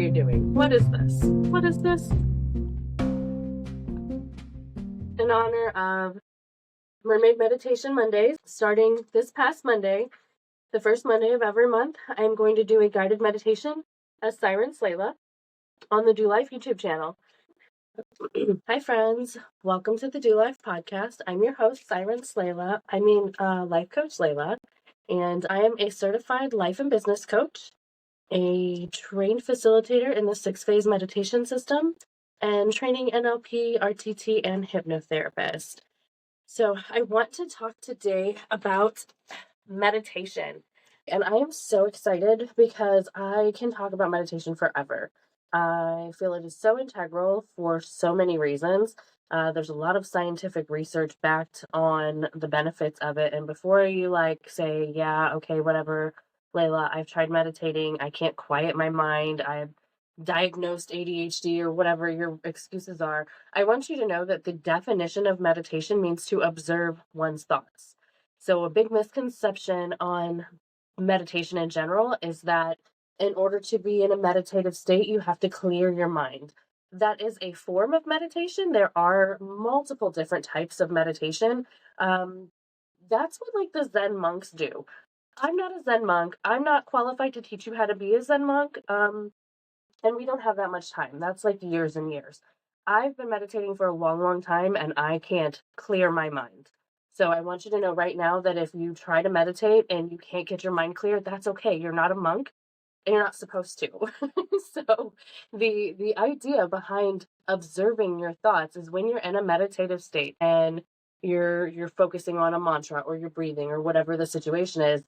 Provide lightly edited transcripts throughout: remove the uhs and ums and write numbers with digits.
you doing? What is this? What is this? In honor of Mermaid Meditation Mondays, starting this past Monday, the first Monday of every month, I am going to do a guided meditation as Siren Layla on the Do Life YouTube channel. Hi friends, welcome to the Do Life podcast. I'm your host, Siren Layla. Life Coach Layla, and I am a certified life and business coach, a trained facilitator in the 6-phase meditation system, and training NLP, RTT, and hypnotherapist. So I want to talk today about meditation. And I am so excited because I can talk about meditation forever. I feel it is so integral for so many reasons. There's a lot of scientific research backed on the benefits of it. And before you say, yeah, okay, whatever, Layla, I've tried meditating. I can't quiet my mind. I've diagnosed ADHD or whatever your excuses are. I want you to know that the definition of meditation means to observe one's thoughts. So a big misconception on meditation in general is that in order to be in a meditative state, you have to clear your mind. That is a form of meditation. There are multiple different types of meditation. That's what the Zen monks do. I'm not a Zen monk. I'm not qualified to teach you how to be a Zen monk. And we don't have that much time. That's years and years. I've been meditating for a long, long time, and I can't clear my mind. So I want you to know right now that if you try to meditate and you can't get your mind clear, that's okay. You're not a monk, and you're not supposed to. So the idea behind observing your thoughts is when you're in a meditative state and you're focusing on a mantra or you're breathing or whatever the situation is,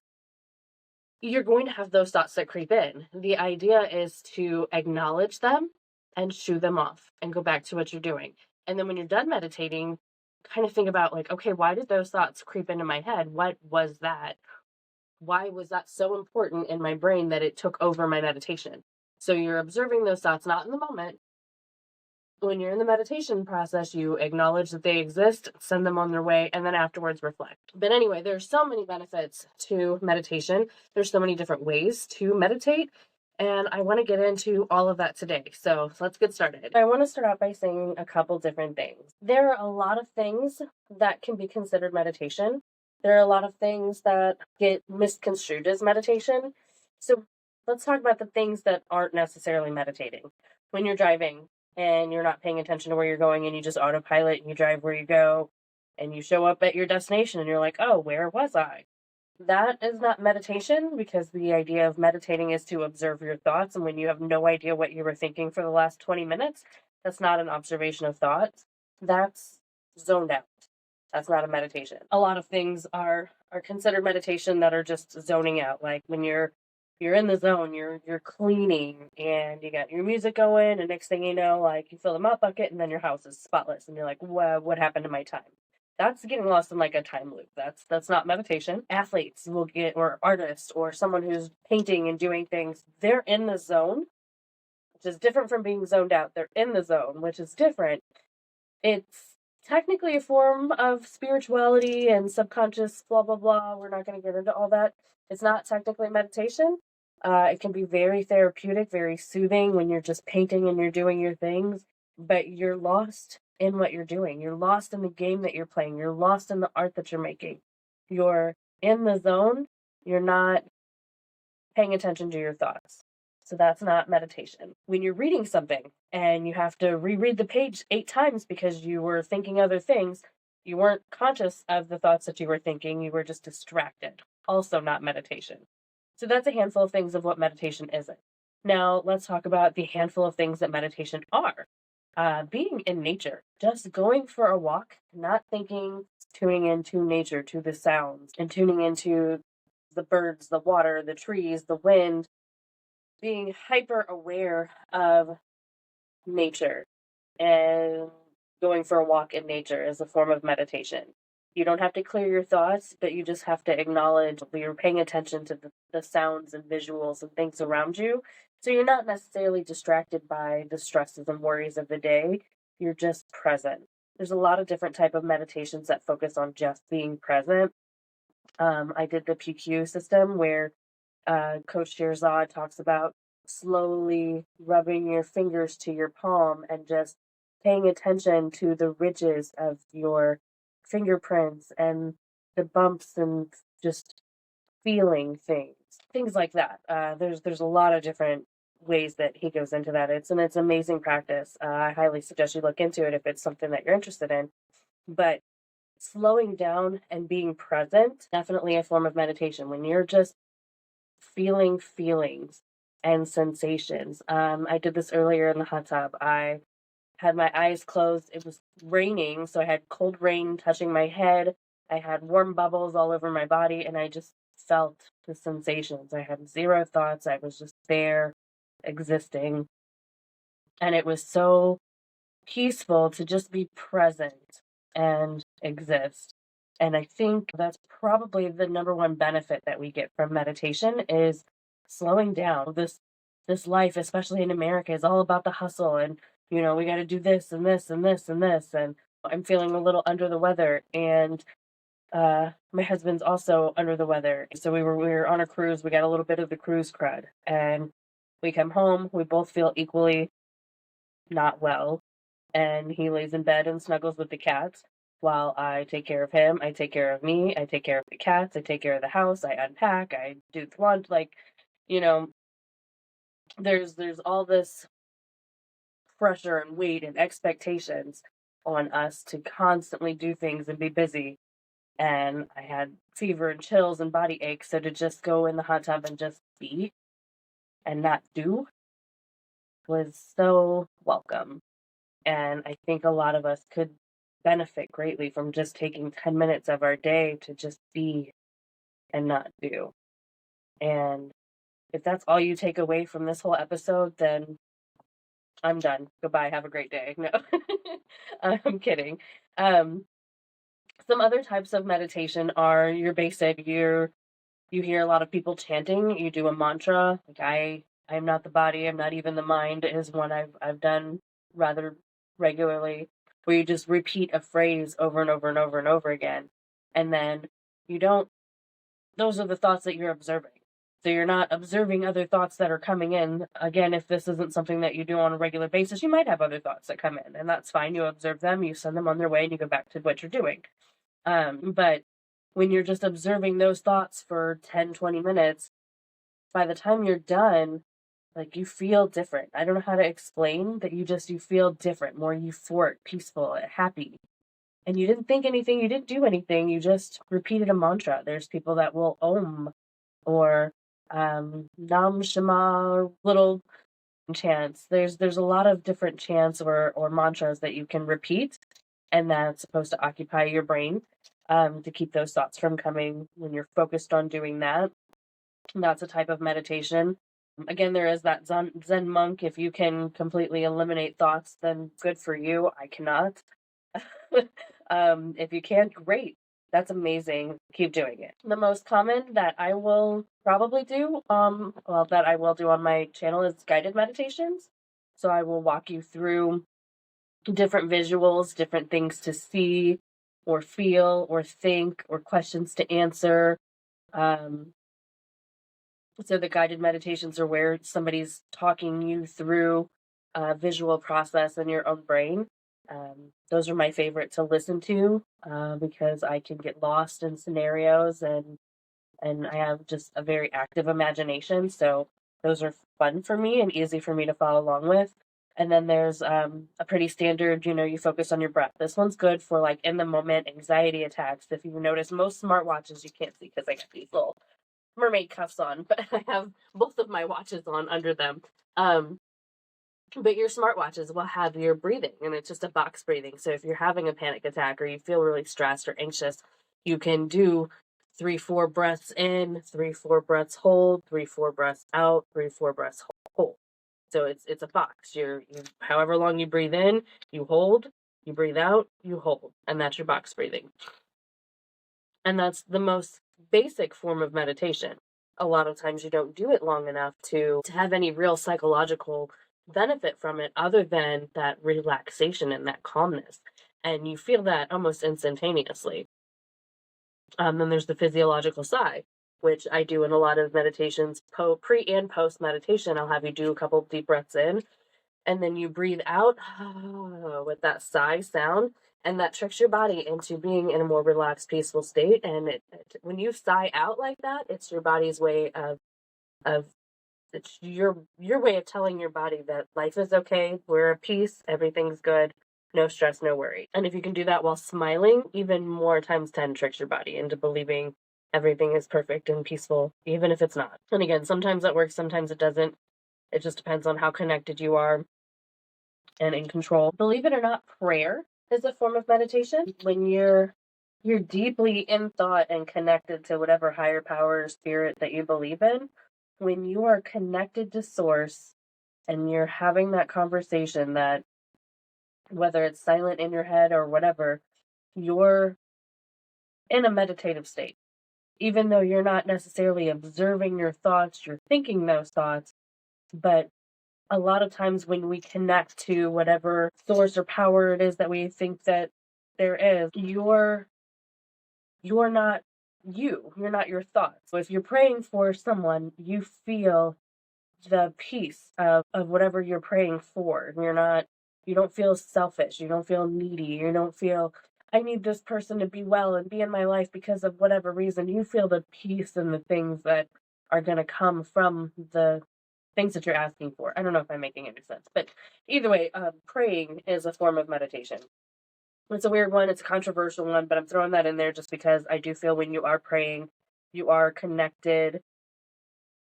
you're going to have those thoughts that creep in. The idea is to acknowledge them and shoo them off and go back to what you're doing. And then when you're done meditating, kind of think about okay, why did those thoughts creep into my head? What was that? Why was that so important in my brain that it took over my meditation? So you're observing those thoughts, not in the moment. When you're in the meditation process, you acknowledge that they exist, send them on their way, and then afterwards reflect. But anyway, there's so many benefits to meditation. There's so many different ways to meditate, and I want to get into all of that today. So let's get started. I want to start out by saying a couple different things. There are a lot of things that can be considered meditation. There are a lot of things that get misconstrued as meditation. So let's talk about the things that aren't necessarily meditating. When you're driving, and you're not paying attention to where you're going and you just autopilot and you drive where you go and you show up at your destination and you're like, oh, where was I? That is not meditation, because the idea of meditating is to observe your thoughts. And when you have no idea what you were thinking for the last 20 minutes, that's not an observation of thoughts. That's zoned out. That's not a meditation. A lot of things are considered meditation that are just zoning out. Like when you're in the zone, you're cleaning and you got your music going, and next thing you know, you fill the mop bucket and then your house is spotless and you're like, what happened to my time? That's getting lost in a time loop. That's not meditation. Athletes will get, or artists, or someone who's painting and doing things, they're in the zone, which is different from being zoned out. They're in the zone, which is different. It's technically a form of spirituality and subconscious blah blah blah. We're not going to get into all that. It's not technically meditation. It can be very therapeutic, very soothing when you're just painting and you're doing your things, but you're lost in what you're doing. You're lost in the game that you're playing. You're lost in the art that you're making. You're in the zone. You're not paying attention to your thoughts. So that's not meditation. When you're reading something and you have to reread the page 8 times because you were thinking other things, you weren't conscious of the thoughts that you were thinking. You were just distracted. Also not meditation. So that's a handful of things of what meditation isn't. Now, let's talk about the handful of things that meditation are. Being in nature, just going for a walk, not thinking, tuning into nature, to the sounds, and tuning into the birds, the water, the trees, the wind, being hyper aware of nature and going for a walk in nature is a form of meditation. You don't have to clear your thoughts, but you just have to acknowledge that you're paying attention to the sounds and visuals and things around you. So you're not necessarily distracted by the stresses and worries of the day. You're just present. There's a lot of different type of meditations that focus on just being present. I did the PQ system where Coach Shirzad talks about slowly rubbing your fingers to your palm and just paying attention to the ridges of your fingerprints and the bumps and just feeling things like that. There's a lot of different ways that he goes into that. It's amazing practice. I highly suggest you look into it if it's something that you're interested in. But slowing down and being present, definitely a form of meditation. When you're just feeling feelings and sensations. I did this earlier in the hot tub. I had my eyes closed. It was raining, so I had cold rain touching my head. I had warm bubbles all over my body, and I just felt the sensations. I had zero thoughts. I was just there, existing. And it was so peaceful to just be present and exist. And I think that's probably the number one benefit that we get from meditation is slowing down. This life, especially in America, is all about the hustle and we got to do this and this and this and this, and I'm feeling a little under the weather, and my husband's also under the weather. So we were on a cruise. We got a little bit of the cruise crud, and we come home, we both feel equally not well, and he lays in bed and snuggles with the cats while I take care of him. I take care of me. I take care of the cats. I take care of the house. I unpack. I do the laundry. Like, you know, there's all this pressure and weight and expectations on us to constantly do things and be busy. And I had fever and chills and body aches. So to just go in the hot tub and just be and not do was so welcome. And I think a lot of us could benefit greatly from just taking 10 minutes of our day to just be and not do. And if that's all you take away from this whole episode, then I'm done. Goodbye. Have a great day. No, I'm kidding. Um, some other types of meditation are your basic, you hear a lot of people chanting, you do a mantra. Like I'm not the body, I'm not even the mind is one I've done rather regularly, where you just repeat a phrase over and over and over and over again. And then you don't those are the thoughts that you're observing. So you're not observing other thoughts that are coming in. Again, if this isn't something that you do on a regular basis, you might have other thoughts that come in, and that's fine. You observe them, you send them on their way, and you go back to what you're doing. But when you're just observing those thoughts for 10, 20 minutes, by the time you're done, like you feel different. I don't know how to explain that you feel different, more euphoric, peaceful, happy. And you didn't think anything, you didn't do anything, you just repeated a mantra. There's people that will om or nam shema, little chants. There's a lot of different chants or mantras that you can repeat, and that's supposed to occupy your brain to keep those thoughts from coming when you're focused on doing that. And that's a type of meditation. Again, there is that Zen monk. If you can completely eliminate thoughts, then good for you. I cannot. If you can't, great. That's amazing. Keep doing it. The most common that I will probably do, that I will do on my channel is guided meditations. So I will walk you through different visuals, different things to see or feel or think or questions to answer. So the guided meditations are where somebody's talking you through a visual process in your own brain. Those are my favorite to listen to because I can get lost in scenarios, and I have just a very active imagination. So those are fun for me and easy for me to follow along with. And then there's a pretty standard, you focus on your breath. This one's good for like in the moment anxiety attacks. If you notice, most smartwatches you can't see because I got these little mermaid cuffs on, but I have both of my watches on under them. But your smartwatches will have your breathing, and it's just a box breathing. So if you're having a panic attack or you feel really stressed or anxious, you can do 3-4 breaths in, 3-4 breaths hold, 3-4 breaths out, 3-4 breaths hold. So it's a box. You however long you breathe in, you hold, you breathe out, you hold, and that's your box breathing. And that's the most basic form of meditation. A lot of times you don't do it long enough to have any real psychological benefit from it other than that relaxation and that calmness. And you feel that almost instantaneously. Then there's the physiological side. which I do in a lot of meditations, pre and post meditation. I'll have you do a couple deep breaths in, and then you breathe out with that sigh sound, and that tricks your body into being in a more relaxed, peaceful state. And when you sigh out like that, it's your body's way of it's your way of telling your body that life is okay, we're at peace, everything's good, no stress, no worry. And if you can do that while smiling, even more times 10 tricks your body into believing everything is perfect and peaceful, even if it's not. And again, sometimes that works, sometimes it doesn't. It just depends on how connected you are and in control. Believe it or not, prayer is a form of meditation. When you're deeply in thought and connected to whatever higher power or spirit that you believe in, when you are connected to source and you're having that conversation, that whether it's silent in your head or whatever, you're in a meditative state. Even though you're not necessarily observing your thoughts, you're thinking those thoughts, but a lot of times when we connect to whatever source or power it is that we think that there is, you're not you're not your thoughts. So if you're praying for someone, you feel the peace of whatever you're praying for. You don't feel selfish, you don't feel needy, you don't feel I need this person to be well and be in my life because of whatever reason. You feel the peace and the things that are going to come from the things that you're asking for. I don't know if I'm making any sense, but either way, praying is a form of meditation. It's a weird one, it's a controversial one, but I'm throwing that in there just because I do feel when you are praying, you are connected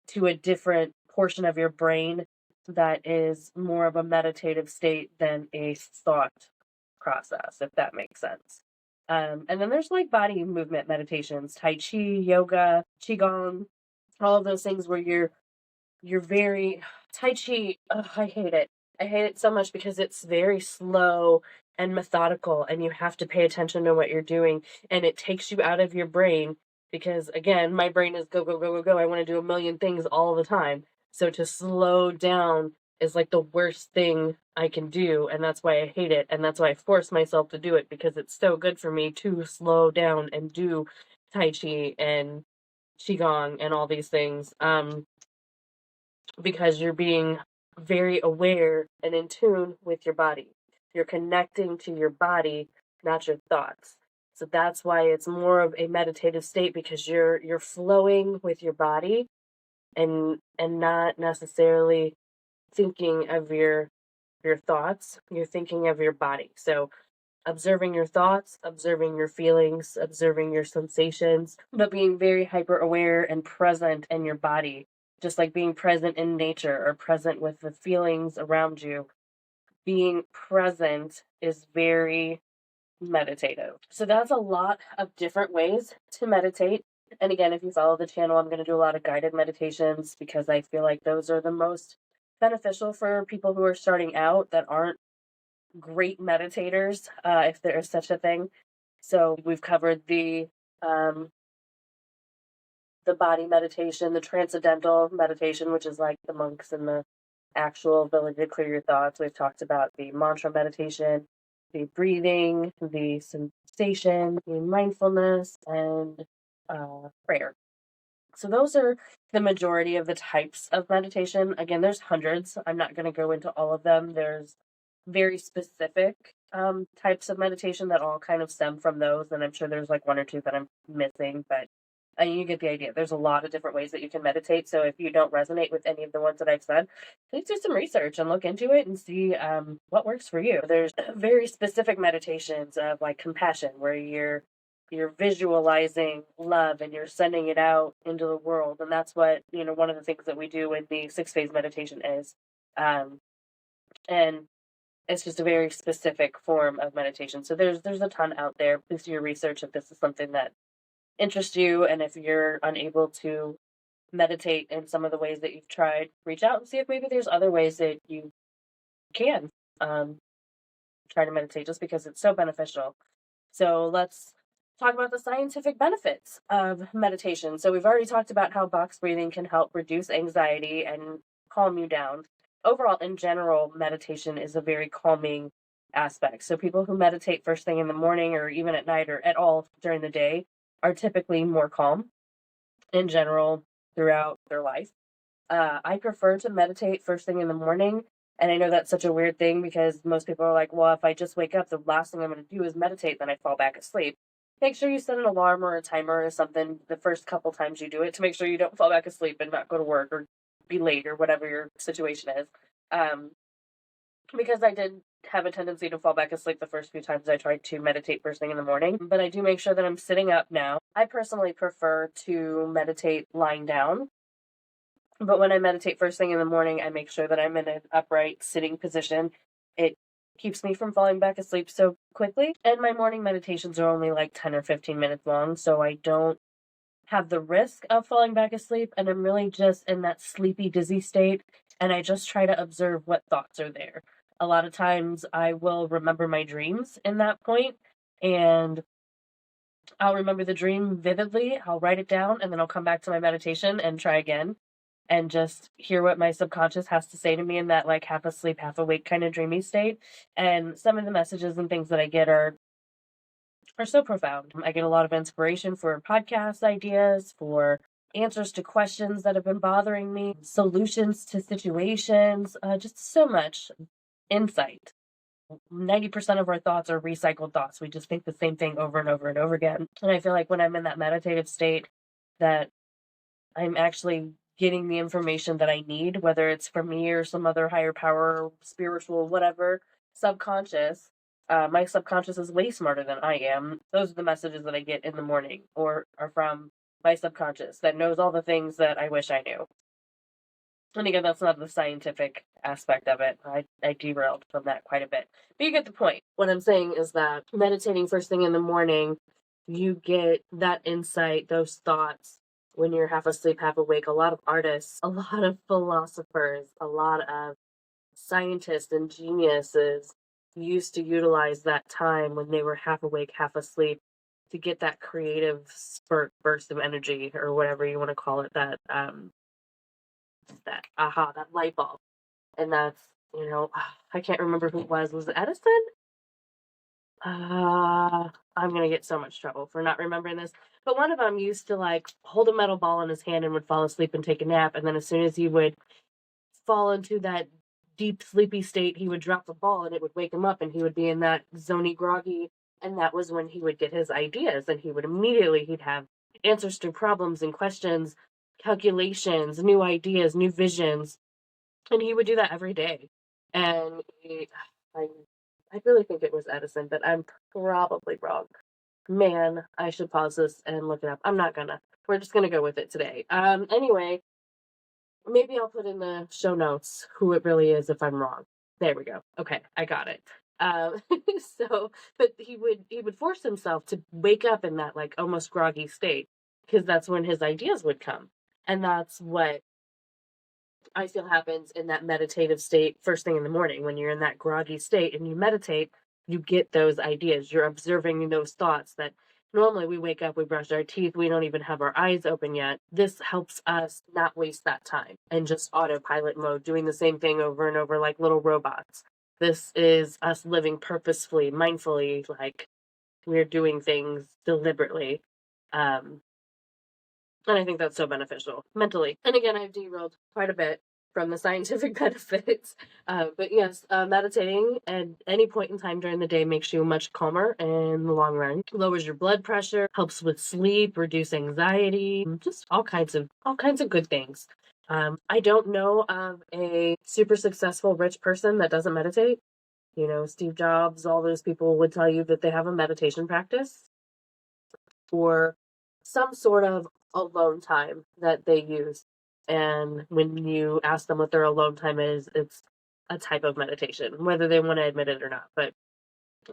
to a different portion of your brain that is more of a meditative state than a thought process, if that makes sense. And then there's like body movement meditations, Tai Chi, yoga, Qigong, all of those things where you're very Tai Chi. I hate it. I hate it so much because it's very slow and methodical, and you have to pay attention to what you're doing, and it takes you out of your brain because, again, my brain is go, go, go, go, go. I want to do a million things all the time. So to slow down is like the worst thing I can do, and that's why I hate it, and that's why I force myself to do it, because it's so good for me to slow down and do Tai Chi and Qigong and all these things. Because you're being very aware and in tune with your body. You're connecting to your body, not your thoughts. So that's why it's more of a meditative state, because you're flowing with your body and not necessarily thinking of your thoughts. You're thinking of your body. So observing your thoughts, observing your feelings, observing your sensations, but being very hyper aware and present in your body, just like being present in nature or present with the feelings around you. Being present is very meditative. So that's a lot of different ways to meditate. And again, if you follow the channel, I'm going to do a lot of guided meditations because I feel like those are the most beneficial for people who are starting out that aren't great meditators, if there is such a thing. So we've covered the body meditation, the transcendental meditation, which is like the monks and the actual ability to clear your thoughts. We've talked about the mantra meditation, the breathing, the sensation, the mindfulness, and prayer. So those are the majority of the types of meditation. Again, there's hundreds. I'm not going to go into all of them. There's very specific types of meditation that all kind of stem from those, and I'm sure there's like one or two that I'm missing, but you get the idea. There's a lot of different ways that you can meditate. So if you don't resonate with any of the ones that I've said, please do some research and look into it and see what works for you. There's very specific meditations of like compassion, where you're visualizing love and you're sending it out into the world. And that's what, one of the things that we do in the 6-phase meditation is. And it's just a very specific form of meditation. So there's a ton out there. Please do your research if this is something that interests you. And if you're unable to meditate in some of the ways that you've tried, reach out and see if maybe there's other ways that you can try to meditate, just because it's so beneficial. So let's talk about the scientific benefits of meditation. So we've already talked about how box breathing can help reduce anxiety and calm you down. Overall, in general, meditation is a very calming aspect. So people who meditate first thing in the morning or even at night or at all during the day are typically more calm. in general throughout their life. I prefer to meditate first thing in the morning. And I know that's such a weird thing because most people are like, well, if I just wake up, the last thing I'm going to do is meditate, then I fall back asleep. Make sure you set an alarm or a timer or something the first couple times you do it to make sure you don't fall back asleep and not go to work or be late or whatever your situation is. Because I did have a tendency to fall back asleep the first few times I tried to meditate first thing in the morning, but I do make sure that I'm sitting up now. I personally prefer to meditate lying down, but when I meditate first thing in the morning, I make sure that I'm in an upright sitting position. It keeps me from falling back asleep so quickly, and my morning meditations are only like 10 or 15 minutes long, so I don't have the risk of falling back asleep, and I'm really just in that sleepy, dizzy state, and I just try to observe what thoughts are there. A lot of times I will remember my dreams in that point, and I'll remember the dream vividly, I'll write it down, and then I'll come back to my meditation and try again and just hear what my subconscious has to say to me in that like half asleep, half awake kind of dreamy state. And some of the messages and things that I get are so profound. I get a lot of inspiration for podcast ideas, for answers to questions that have been bothering me, solutions to situations, just so much insight. 90% of our thoughts are recycled thoughts. We just think the same thing over and over and over again. And I feel like when I'm in that meditative state, that I'm actually getting the information that I need, whether it's from me or some other higher power, spiritual, whatever, subconscious. My subconscious is way smarter than I am. Those are the messages that I get in the morning, or are from my subconscious that knows all the things that I wish I knew. And again, that's not the scientific aspect of it. I derailed from that quite a bit. But you get the point. What I'm saying is that meditating first thing in the morning, you get that insight, those thoughts when you're half asleep, half awake. A lot of artists, a lot of philosophers, a lot of scientists and geniuses used to utilize that time when they were half awake, half asleep to get that creative burst of energy or whatever you want to call it, that that light bulb. And that's, I can't remember who it was. Was it Edison? I'm gonna get so much trouble for not remembering this. But one of them used to like hold a metal ball in his hand and would fall asleep and take a nap. And then as soon as he would fall into that deep sleepy state, he would drop the ball and it would wake him up and he would be in that zony groggy. And that was when he would get his ideas, and he'd have answers to problems and questions, calculations, new ideas, new visions. And he would do that every day. And I, I really think it was Edison, but I'm probably wrong. Man, I should pause this and look it up. I'm not gonna. We're just gonna go with it today. Anyway, maybe I'll put in the show notes who it really is if I'm wrong. There we go. Okay, I got it. Um, but he would force himself to wake up in that like almost groggy state because that's when his ideas would come, and that's what I feel happens in that meditative state first thing in the morning. When you're in that groggy state and you meditate, you get those ideas. You're observing those thoughts that normally we wake up, we brush our teeth, we don't even have our eyes open yet. This helps us not waste that time and just autopilot mode, doing the same thing over and over like little robots. This is us living purposefully, mindfully, like we're doing things deliberately. And I think that's so beneficial mentally. And again, I've derailed quite a bit from the scientific benefits. But yes, meditating at any point in time during the day makes you much calmer in the long run. Lowers your blood pressure, helps with sleep, reduce anxiety, just all kinds of good things. I don't know of a super successful rich person that doesn't meditate. Steve Jobs, all those people would tell you that they have a meditation practice or some sort of alone time that they use. And when you ask them what their alone time is, it's a type of meditation, whether they want to admit it or not. But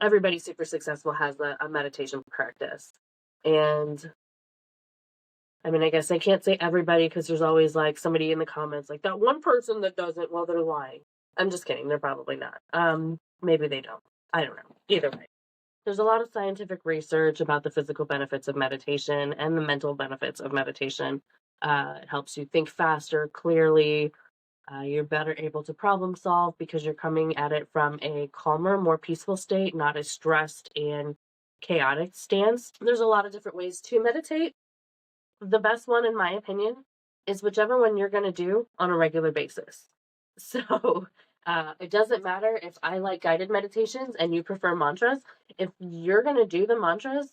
everybody super successful has a meditation practice. And I mean, I guess I can't say everybody because there's always like somebody in the comments like that one person that doesn't, well, they're lying. I'm just kidding. They're probably not. Maybe they don't. I don't know. Either way. There's a lot of scientific research about the physical benefits of meditation and the mental benefits of meditation. It helps you think faster, clearly. You're better able to problem solve because you're coming at it from a calmer, more peaceful state, not a stressed and chaotic stance. There's a lot of different ways to meditate. The best one, in my opinion, is whichever one you're going to do on a regular basis. So it doesn't matter if I like guided meditations and you prefer mantras. If you're going to do the mantras,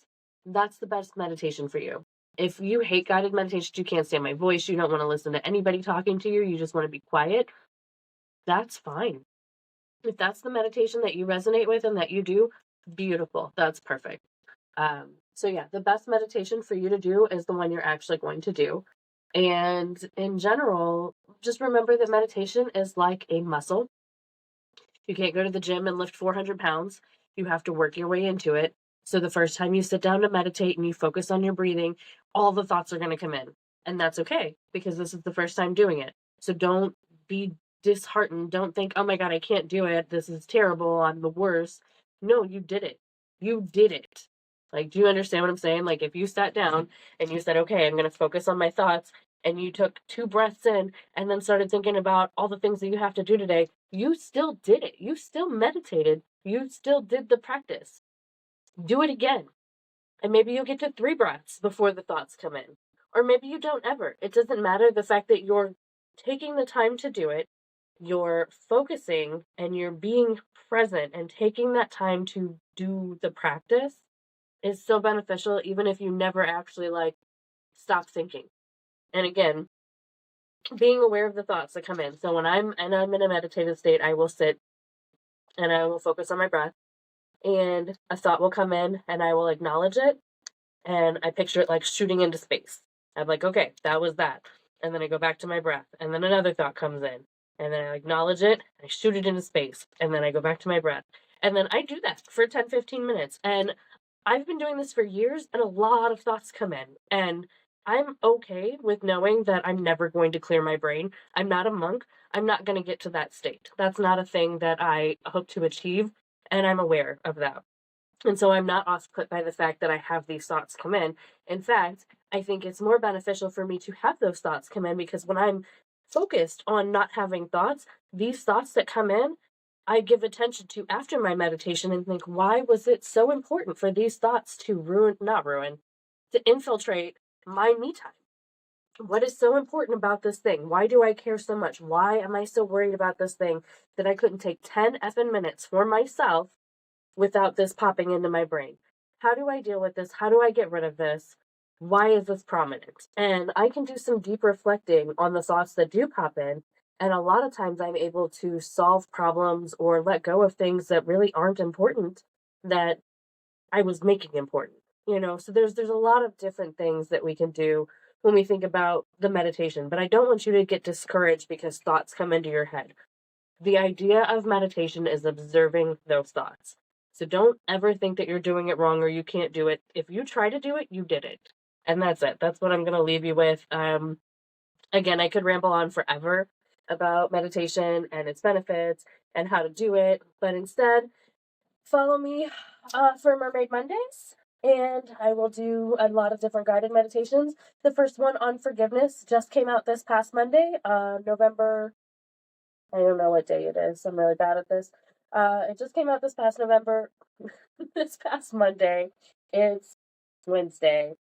that's the best meditation for you. If you hate guided meditations, you can't stand my voice, you don't want to listen to anybody talking to you, you just want to be quiet, that's fine. If that's the meditation that you resonate with and that you do, beautiful. That's perfect. So yeah, the best meditation for you to do is the one you're actually going to do. And in general, just remember that meditation is like a muscle. You can't go to the gym and lift 400 pounds. You have to work your way into it. So the first time you sit down to meditate and you focus on your breathing, all the thoughts are going to come in. And that's okay because this is the first time doing it. So don't be disheartened. Don't think, oh my God, I can't do it. This is terrible. I'm the worst. No, you did it. You did it. Like, do you understand what I'm saying? Like, if you sat down and you said, okay, I'm going to focus on my thoughts, and you took 2 breaths in and then started thinking about all the things that you have to do today, you still did it. You still meditated. You still did the practice. Do it again. And maybe you'll get to 3 breaths before the thoughts come in. Or maybe you don't ever. It doesn't matter. The fact that you're taking the time to do it, you're focusing and you're being present and taking that time to do the practice is so beneficial, even if you never actually stop thinking. And again, being aware of the thoughts that come in. So when I'm in a meditative state, I will sit and I will focus on my breath, and a thought will come in and I will acknowledge it, and I picture it like shooting into space. I'm like, okay, that was that. And then I go back to my breath, and then another thought comes in, and then I acknowledge it, I shoot it into space, and then I go back to my breath. And then I do that for 10, 15 minutes. And I've been doing this for years, and a lot of thoughts come in. And I'm okay with knowing that I'm never going to clear my brain. I'm not a monk. I'm not going to get to that state. That's not a thing that I hope to achieve, and I'm aware of that. And so I'm not off put by the fact that I have these thoughts come in. In fact, I think it's more beneficial for me to have those thoughts come in, because when I'm focused on not having thoughts, these thoughts that come in, I give attention to after my meditation and think, why was it so important for these thoughts to to infiltrate my me time? What is so important about this thing? Why do I care so much? Why am I so worried about this thing that I couldn't take 10 effing minutes for myself without this popping into my brain? How do I deal with this? How do I get rid of this? Why is this prominent? And I can do some deep reflecting on the thoughts that do pop in. And a lot of times I'm able to solve problems or let go of things that really aren't important that I was making important. So there's a lot of different things that we can do when we think about the meditation. But I don't want you to get discouraged because thoughts come into your head. The idea of meditation is observing those thoughts. So don't ever think that you're doing it wrong or you can't do it. If you try to do it, you did it. And that's it. That's what I'm going to leave you with. Again, I could ramble on forever about meditation and its benefits and how to do it. But instead, follow me for Mermaid Mondays. And I will do a lot of different guided meditations. The first one on forgiveness just came out this past Monday, November. I don't know what day it is. I'm really bad at this. It just came out this past November, this past Monday. It's Wednesday.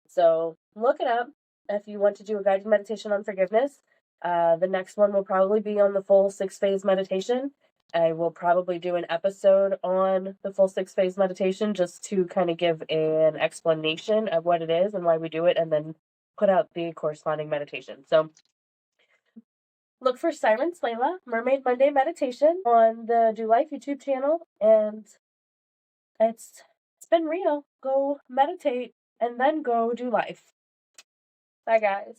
So look it up if you want to do a guided meditation on forgiveness. The next one will probably be on the full 6-phase meditation. I will probably do an episode on the full 6-phase meditation just to kind of give an explanation of what it is and why we do it, and then put out the corresponding meditation. So look for Sirens Layla, Mermaid Monday Meditation on the Do Life YouTube channel, and it's been real. Go meditate and then go do life. Bye, guys.